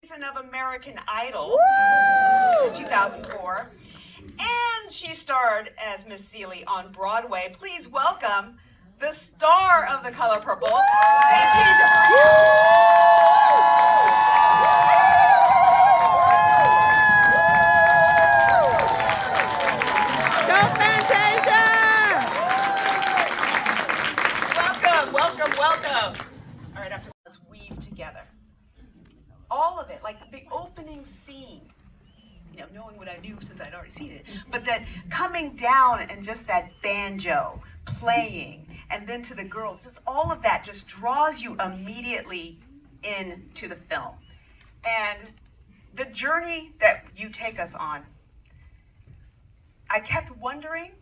season of American Idol in 2004. And she starred as Miss Seeley on Broadway. Please welcome the star of The Color Purple, Fantasia. Welcome. All right, let's weave together. All of it, like the opening scene, knowing what I knew since I'd already seen it, but that coming down and just that banjo playing, and then to the girls, just all of that just draws you immediately into the film. And the journey that you take us on, I kept wondering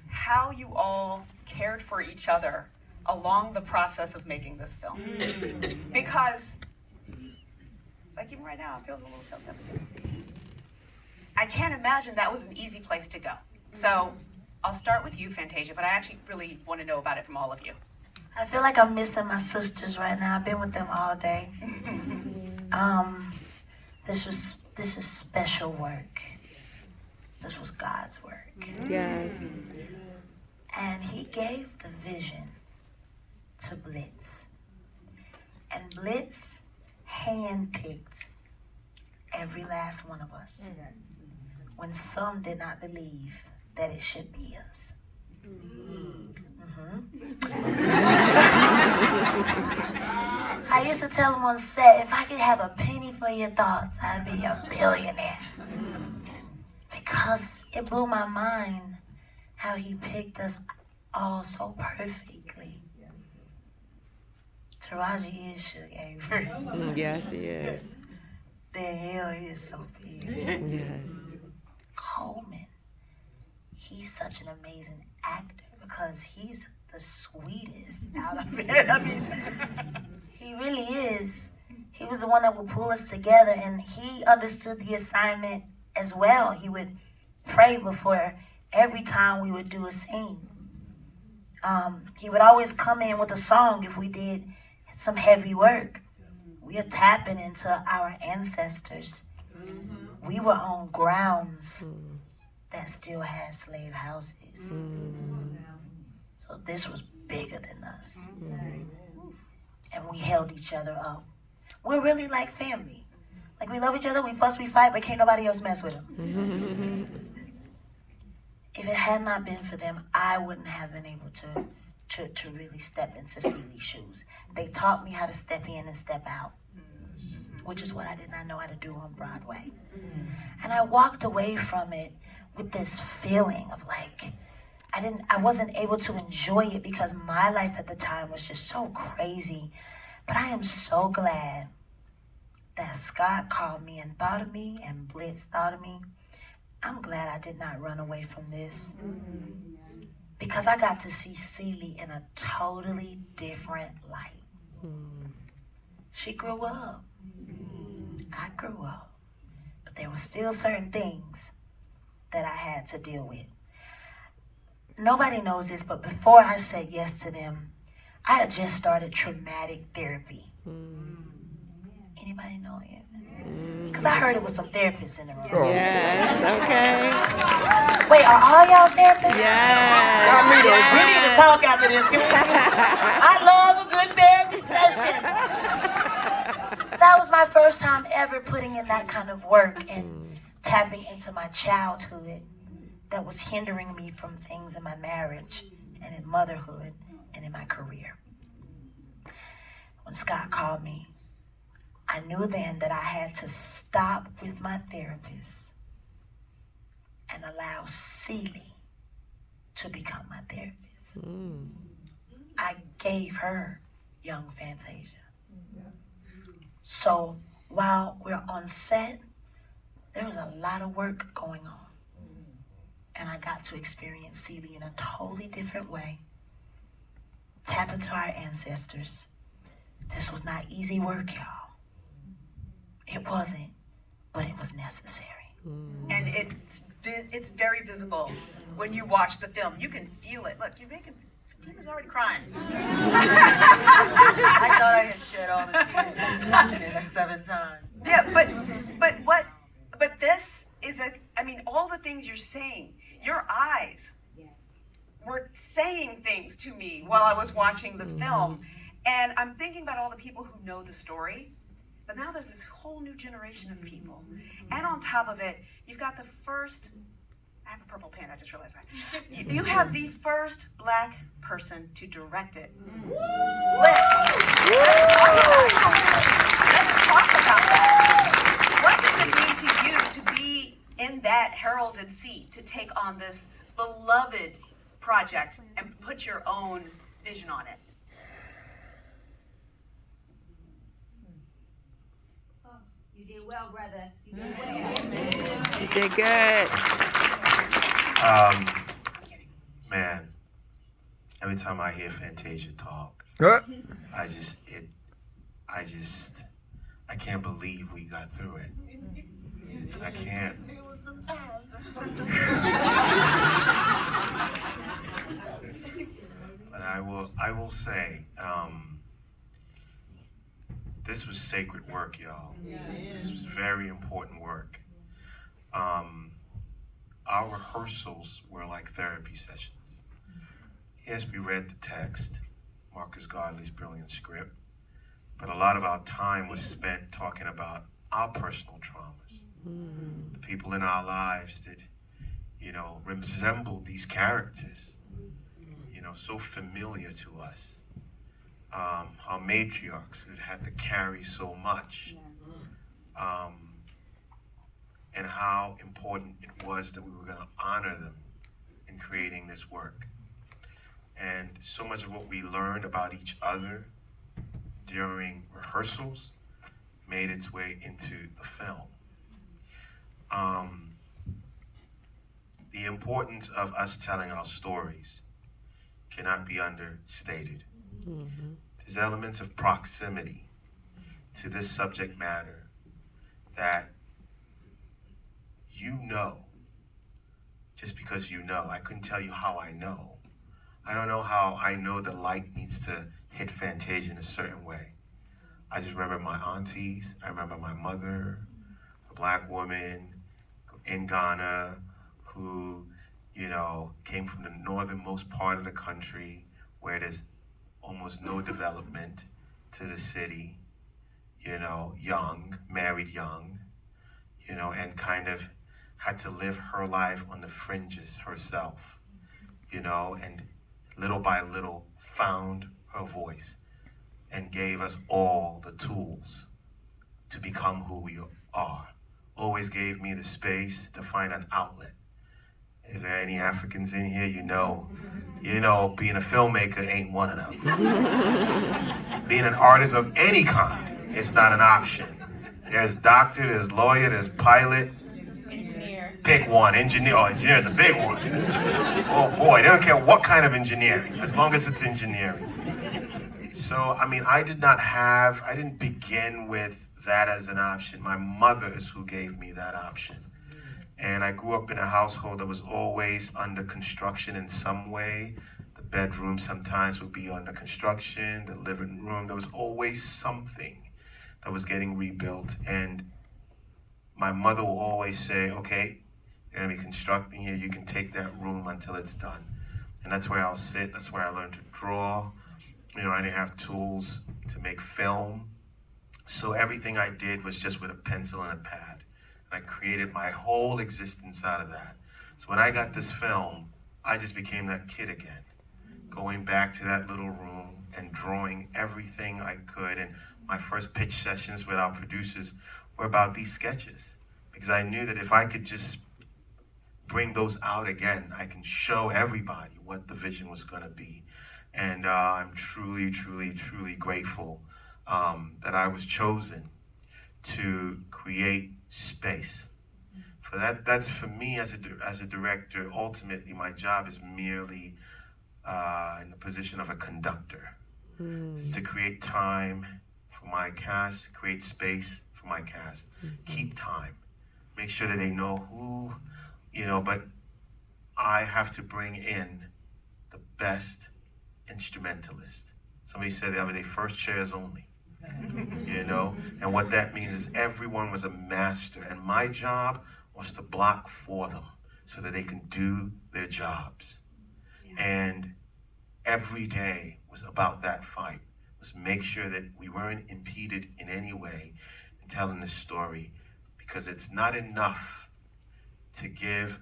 how you all cared for each other along the process of making this film. Because, like even right now, I'm feeling a little choked up again. I can't imagine that was an easy place to go. So I'll start with you, Fantasia, but I actually really want to know about it from all of you. I feel like I'm missing my sisters right now. I've been with them all day. This is special work. This was God's work. Yes. And he gave the vision to Blitz. And Blitz handpicked every last one of us when some did not believe that it should be us. I used to tell him on set, if I could have a penny for your thoughts, I'd be a billionaire. Because it blew my mind how he picked us all so perfectly. Taraji is Suge Avery. Yes, she is. The hell is Sophia. Yes. Coleman, he's such an amazing actor because he's the sweetest out of it. I mean, he really is. He was the one that would pull us together, and he understood the assignment as well. He would pray before every time we would do a scene. He would always come in with a song if we did some heavy work. We are tapping into our ancestors. We were on grounds that still had slave houses. So this was bigger than us. And we held each other up. We're really like family. Like we love each other, we fuss, we fight, but can't nobody else mess with them. If it had not been for them, I wouldn't have been able to really step into Seeley's shoes. They taught me how to step in and step out, which is what I did not know how to do on Broadway. And I walked away from it with this feeling of like, I wasn't able to enjoy it because my life at the time was just so crazy. But I am so glad that Scott called me and thought of me and Blitz thought of me. I'm glad I did not run away from this. Because I got to see Seeley in a totally different light. She grew up. I grew up. But there were still certain things that I had to deal with. Nobody knows this, but before I said yes to them, I had just started traumatic therapy. Anybody know it? Because I heard it was some therapists in the room. Yes, okay. Wait, are all y'all therapists? Yes. We need to talk after this. I love a good therapy session. That was my first time ever putting in that kind of work and tapping into my childhood that was hindering me from things in my marriage and in motherhood and in my career. When Scott called me, I knew then that I had to stop with my therapist and allow Seeley to become my therapist. I gave her young Fantasia. So while we're on set, there was a lot of work going on. And I got to experience Seeley in a totally different way. Tap into our ancestors. This was not easy work, y'all. It wasn't, but it was necessary. And it's very visible when you watch the film. You can feel it. Look, Fatima's already crying. I thought I had shed all the tears watching it like 7 times. Yeah, but this is I mean, all the things you're saying, your eyes were saying things to me while I was watching the film. And I'm thinking about all the people who know the story, but now there's this whole new generation of people. And on top of it, you've got the first, I have a purple pen, I just realized that. You have the first Black person to direct it. Let's talk about it. Let's talk about that. What does it mean to you to be in that heralded seat, to take on this beloved project and put your own vision on it? You did well, brother. You did well. You did good. Man, every time I hear Fantasia talk, I can't believe we got through it. I can't. But I will say, this was sacred work, y'all. This was very important work. Our rehearsals were like therapy sessions. Yes, we read the text, Marcus Godley's brilliant script, but a lot of our time was spent talking about our personal traumas, the people in our lives that, resembled these characters, so familiar to us. Our matriarchs who had to carry so much, and how important it was that we were going to honor them in creating this work. And so much of what we learned about each other during rehearsals made its way into the film. The importance of us telling our stories cannot be understated. There's elements of proximity to this subject matter that just because you know. I couldn't tell you how I know. I don't know how I know the light needs to hit Fantasia in a certain way. I just remember my aunties. I remember my mother, a Black woman in Ghana who, came from the northernmost part of the country where there's almost no development to the city, young, married young, and kind of had to live her life on the fringes herself, and little by little found her voice and gave us all the tools to become who we are. Always gave me the space to find an outlet. If there are any Africans in here, being a filmmaker ain't one of them. Being an artist of any kind, it's not an option. There's doctor, there's lawyer, there's pilot. Engineer. Pick one. Engineer. Oh, engineer's a big one. Oh boy, they don't care what kind of engineering, as long as it's engineering. So, I didn't begin with that as an option. My mother is who gave me that option. And I grew up in a household that was always under construction in some way. The bedroom sometimes would be under construction, the living room, there was always something that was getting rebuilt. And my mother will always say, okay, you're gonna be constructing here, you can take that room until it's done. And that's where I'll sit, that's where I learned to draw. I didn't have tools to make film. So everything I did was just with a pencil and a pad. And I created my whole existence out of that. So when I got this film, I just became that kid again, going back to that little room and drawing everything I could. And my first pitch sessions with our producers were about these sketches, because I knew that if I could just bring those out again, I can show everybody what the vision was going to be. And I'm truly, truly, truly grateful that I was chosen to create space. For that's for me as a director. Ultimately, my job is merely in the position of a conductor. It's to create time for my cast, create space for my cast, keep time, make sure that they know who, but I have to bring in the best instrumentalist. Somebody said the other day, first chairs only. you know? And what that means is everyone was a master, and my job was to block for them so that they can do their jobs. And every day was about that fight, was make sure that we weren't impeded in any way in telling this story, because it's not enough to give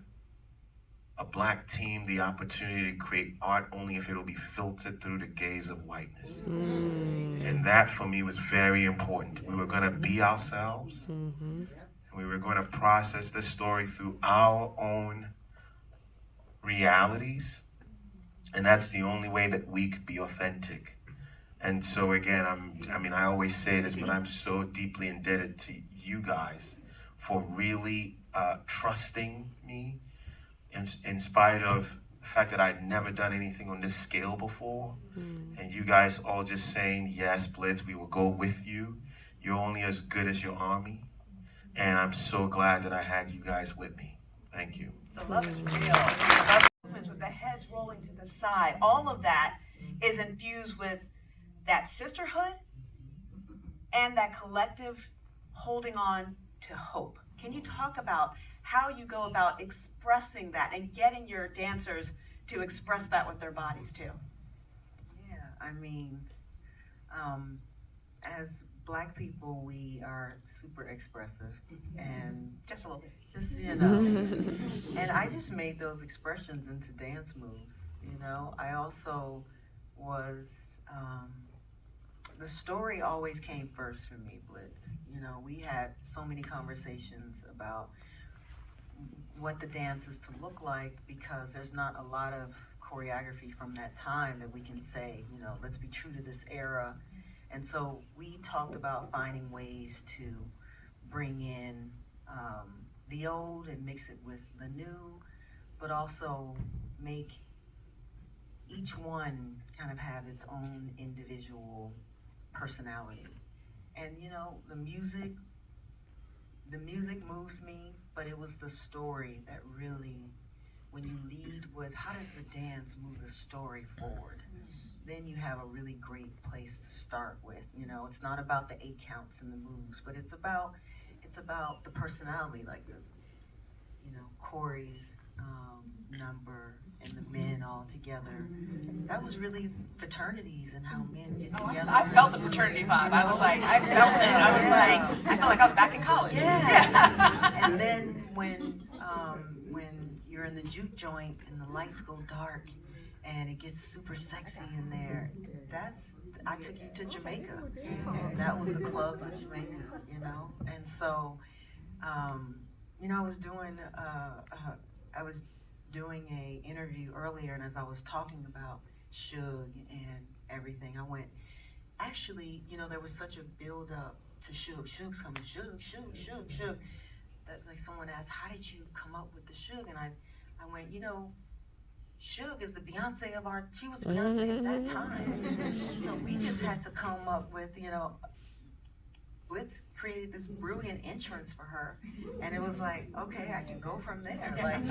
a black team the opportunity to create art only if it'll be filtered through the gaze of whiteness. And that for me was very important. We were gonna be ourselves, and we were gonna process the story through our own realities. And that's the only way that we could be authentic. And so again, I always say this, but I'm so deeply indebted to you guys for really trusting me in spite of the fact that I'd never done anything on this scale before. And you guys all just saying, yes, Blitz, we will go with you. You're only as good as your army. And I'm so glad that I had you guys with me. Thank you. The love is real. The love movements with the heads rolling to the side. All of that is infused with that sisterhood and that collective holding on to hope. Can you talk about how you go about expressing that and getting your dancers to express that with their bodies too? Yeah, I mean, as Black people, we are super expressive, and Just a little bit. just, you know, and I just made those expressions into dance moves, you know. I also was, the story always came first for me, Blitz. You know, we had so many conversations about what the dance is to look like, because there's not a lot of choreography from that time that we can say, you know, let's be true to this era. And so we talked about finding ways to bring in the old and mix it with the new, but also make each one kind of have its own individual personality. And you know, the music moves me, but it was the story that really, when you lead with how does the dance move the story forward, then you have a really great place to start with. You know, it's not about the 8 counts and the moves, but it's about the personality, like the, you know, Corey's number and the men all together. That was really fraternities and how men get together. I felt the fraternity vibe. I was like, I felt it. I felt like I was back in college. Yeah. And then when you're in the juke joint and the lights go dark and it gets super sexy in there, I took you to Jamaica, and that was the clubs of Jamaica, you know. And so, you know, I was doing a interview earlier, and as I was talking about Suge and everything, I went, actually, you know, there was such a build up to Suge. Suge's coming, Suge. That, like, someone asked, how did you come up with the Suge? And I went, you know, Suge is the Beyonce of she was Beyonce at that time. So we just had to come up with, you know, Blitz created this brilliant entrance for her, and it was like, okay, I can go from there. Like,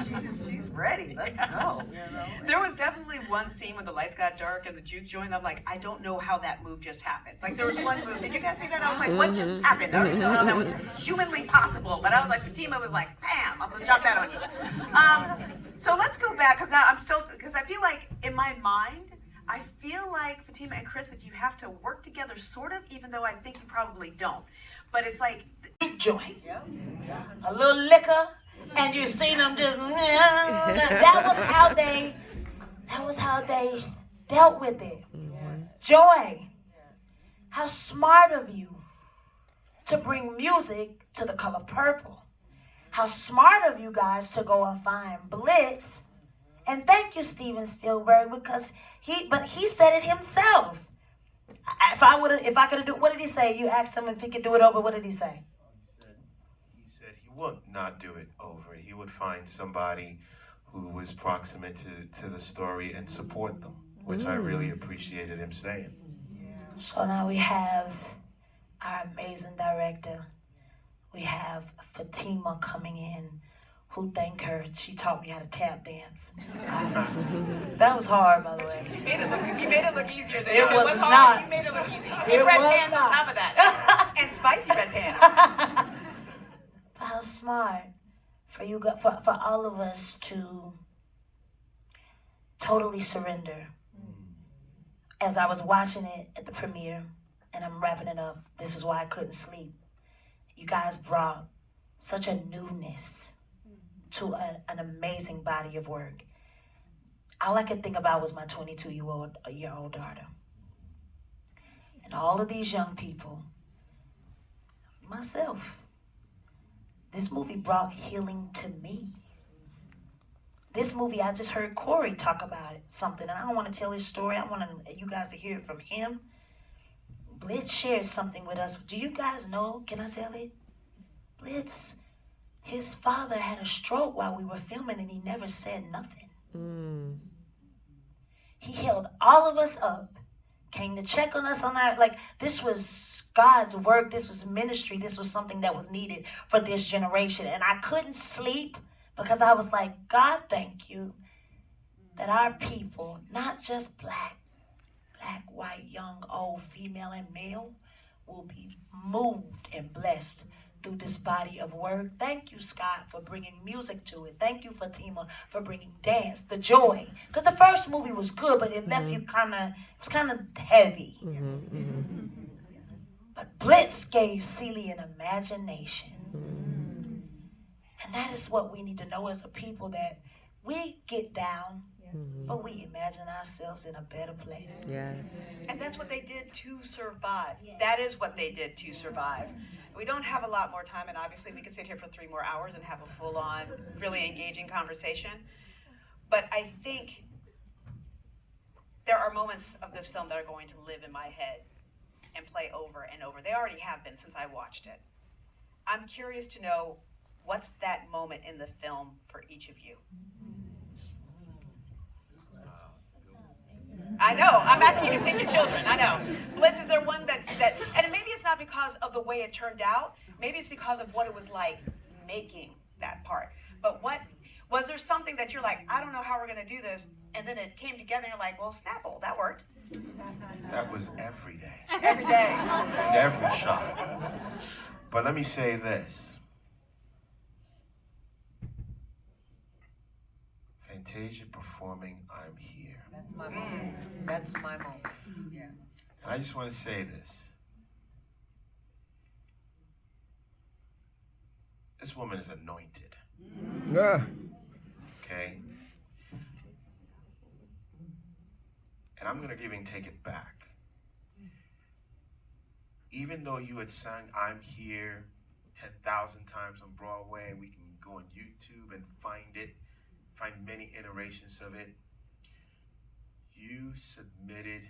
she's ready. Let's go. You know. There was definitely one scene when the lights got dark and the juke joint. I'm like, I don't know how that move just happened. Like, there was one move. Did you guys see that? I was like, what just happened? I don't even know how that was humanly possible. But I was like, Fatima was like, bam, I'm gonna drop that on you. So let's go back, because I feel like in my mind, I feel like Fatima and Chris, that you have to work together, sort of, even though I think you probably don't. But it's like Juke joint, a little liquor, and you seen them just. That was how they dealt with it. Joy, how smart of you to bring music to The Color Purple. How smart of you guys to go and find Blitz. And thank you, Steven Spielberg, because he said it himself. If I could do, what did he say? You asked him if he could do it over. What did he say? He said he would not do it over. He would find somebody who was proximate to the story and support them, which I really appreciated him saying. So now we have our amazing director. We have Fatima coming in, who thank her. She taught me how to tap dance. That was hard, by the way. You made it look easier than It was hard. not. You made it look easy. It And red was pants not. on top of that. And spicy red pants. How smart for you, for all of us to totally surrender. As I was watching it at the premiere, and I'm wrapping it up, this is why I couldn't sleep. You guys brought such a newness to an amazing body of work. All I could think about was my 22-year-old daughter. And all of these young people, myself. This movie brought healing to me. This movie, I just heard Corey talk about it, something, and I don't want to tell his story. I want you guys to hear it from him. Blitz shared something with us. Do you guys know? Can I tell it? Blitz, his father had a stroke while we were filming, and he never said nothing. He held all of us up, came to check on us on our, like, this was God's work. This was ministry. This was something that was needed for this generation. And I couldn't sleep because I was like, God, thank you that our people, not just black, white, young, old, female, and male, will be moved and blessed through this body of work. Thank you, Scott, for bringing music to it. Thank you, Fatima, for bringing dance, the joy. Because the first movie was good, but it left you it was kind of heavy. But Blitz gave Celie an imagination. And that is what we need to know as a people, that we get down, but we imagine ourselves in a better place. Yes. And that's what they did to survive. That is what they did to survive. We don't have a lot more time, and obviously we could sit here for 3 more hours and have a full-on, really engaging conversation. But I think there are moments of this film that are going to live in my head and play over and over. They already have been since I watched it. I'm curious to know, what's that moment in the film for each of you? I know, I'm asking you to pick your children, I know. Blitz, is there one and maybe it's not because of the way it turned out, maybe it's because of what it was like making that part. But was there something that you're like, I don't know how we're gonna do this, and then it came together and you're like, well, Snapple, that worked. That was every day. Every day. In every shot. But let me say this. Fantasia performing I'm Here. That's my moment. That's my moment. Yeah. And I just want to say this. This woman is anointed. Yeah. Okay? And I'm going to even take it back. Even though you had sung I'm Here 10,000 times on Broadway, we can go on YouTube and find many iterations of it. You submitted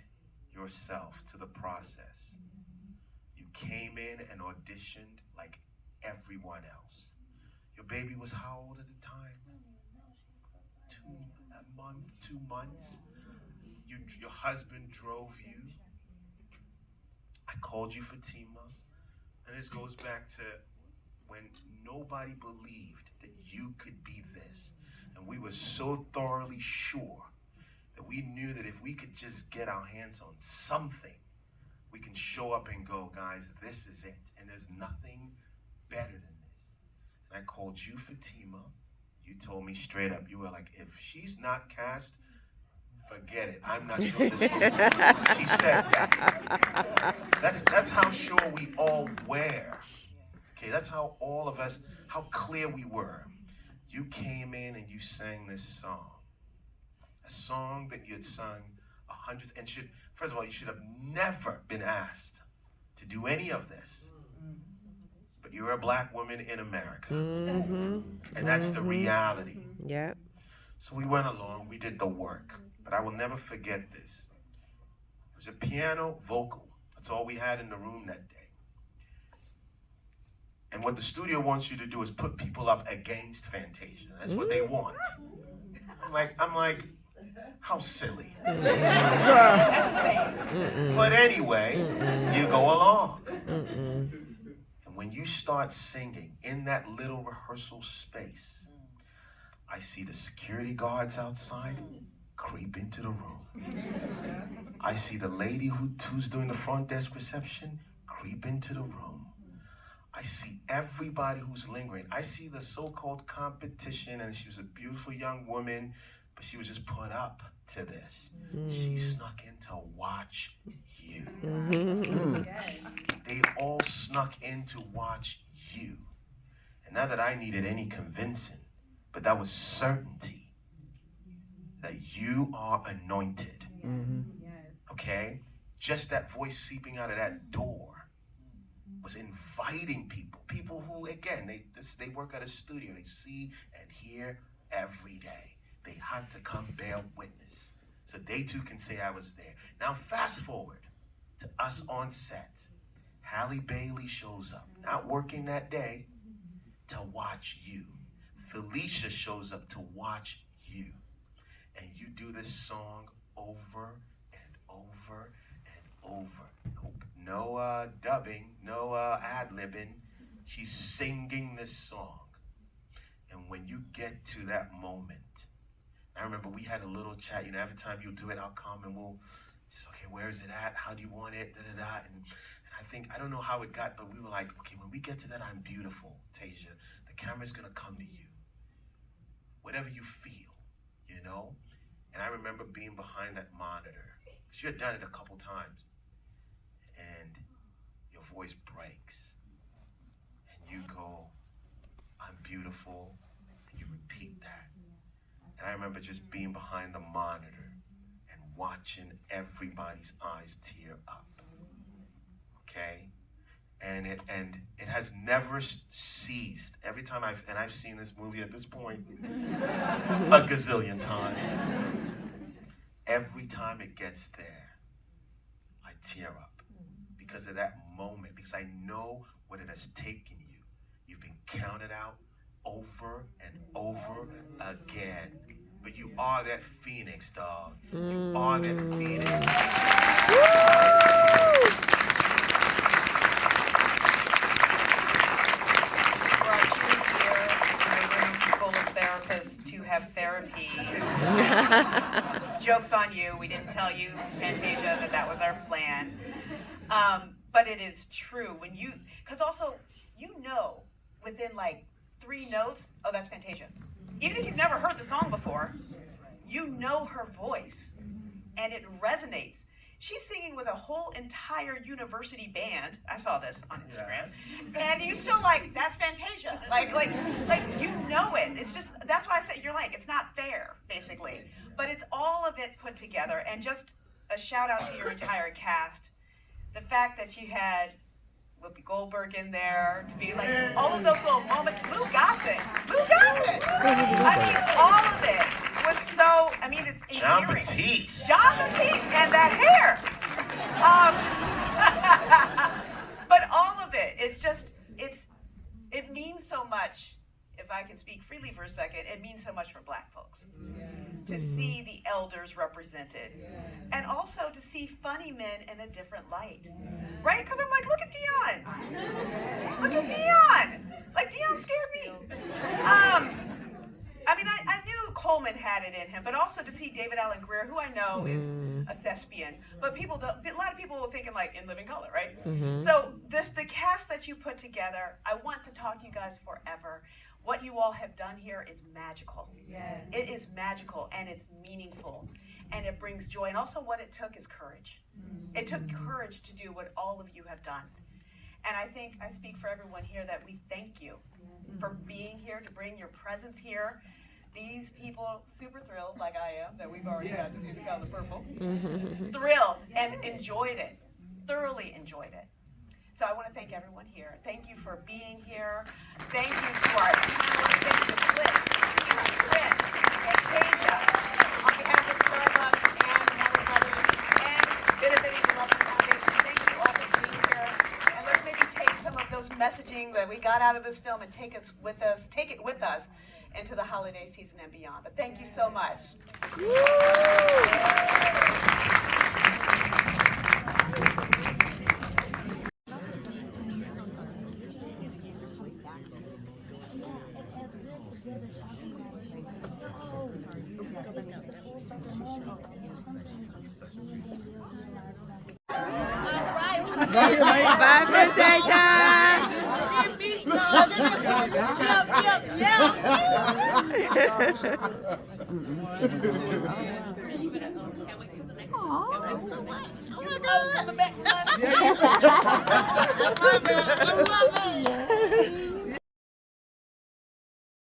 yourself to the process. You came in and auditioned like everyone else. Your baby was how old at the time? 2 months. Your husband drove you. I called you Fatima. And this goes back to when nobody believed that you could be this. And we were so thoroughly sure that we knew that if we could just get our hands on something, we can show up and go, guys, this is it. And there's nothing better than this. And I called you Fatima. You told me straight up, you were like, if she's not cast, forget it. I'm not doing this movie. She said that. That's how sure we all were. Okay, that's how all of us, how clear we were. You came in and you sang this song. A song that you had sung hundreds, and first of all, you should have never been asked to do any of this. But you're a black woman in America. And that's the reality. Yep. So we went along, we did the work. But I will never forget this. It was a piano vocal. That's all we had in the room that day. And what the studio wants you to do is put people up against Fantasia. That's what they want. I'm like, how silly. But anyway, you go along. And when you start singing in that little rehearsal space, I see the security guards outside creep into the room. I see the lady who's doing the front desk reception creep into the room. I see everybody who's lingering. I see the so-called competition, and she was a beautiful young woman, but she was just put up to this. She snuck in to watch you. They all snuck in to watch you. And not that I needed any convincing, but that was certainty that you are anointed. Okay? Just that voice seeping out of that door was inviting people who, again, they work at a studio. They see and hear every day. They had to come bear witness so they too can say I was there. Now fast forward to us on set. Halle Bailey shows up, not working that day, to watch you. Felicia shows up to watch you. And you do this song over and over and over. Nope. No dubbing, no ad-libbing. She's singing this song. And when you get to that moment, I remember we had a little chat, every time you do it, I'll come and we'll just, okay, where is it at? How do you want it? And I think, I don't know how it got, but we were like, okay, when we get to that I'm beautiful, Tasia, the camera's gonna come to you. Whatever you feel, And I remember being behind that monitor. She had done it a couple times. And your voice breaks. And you go, I'm beautiful. And you repeat that. And I remember just being behind the monitor and watching everybody's eyes tear up. Okay? And it has never ceased. Every time I've seen this movie at this point a gazillion times. Every time it gets there, I tear up because of that moment, because I know what it has taken you. You've been counted out over and over again. But you are that phoenix, dog. You are that phoenix. Therapists to have therapy. Joke's on you. We didn't tell you, Fantasia, that was our plan. But it is true because also, within like 3 notes, oh, that's Fantasia. Even if you've never heard the song before, you know her voice and it resonates. She's singing with a whole entire university band. I saw this on Instagram. Yeah. And you still that's Fantasia. Like you know it. It's just, that's why I said it's not fair, basically. But it's all of it put together. And just a shout out to your entire cast. The fact that you had Whoopi Goldberg in there to be all of those little moments. Lou Gossett. I mean, all of it was so, it's endearing. John Batiste and that hair. But all of it, it means so much. If I can speak freely for a second, it means so much for Black folks. To see the elders represented. And also to see funny men in a different light. Right? Because I'm look at Dion. Look at Dion. Dion scared me. I knew Coleman had it in him, but also to see David Allen Greer, who I know is a thespian, but a lot of people were thinking In Living Color, right? So the cast that you put together, I want to talk to you guys forever. What you all have done here is magical. Yes. It is magical and it's meaningful and it brings joy. And also what it took is courage. It took courage to do what all of you have done. And I think I speak for everyone here that we thank you for being here, to bring your presence here. These people super thrilled, like I am, that we've already got to see The Color Purple. Thrilled and enjoyed it, thoroughly enjoyed it. So I want to thank everyone here. Thank you for being here. Thank you to our panelists. Thank you to Flip, Trent, and Tasia, on behalf of Starbucks and Warner Brothers and benefiting the Loveland Foundation. Thank you all for being here. And let's maybe take some of those messaging that we got out of this film and take it with us into the holiday season and beyond. But thank you so much. Bye, Fantasia. I love it.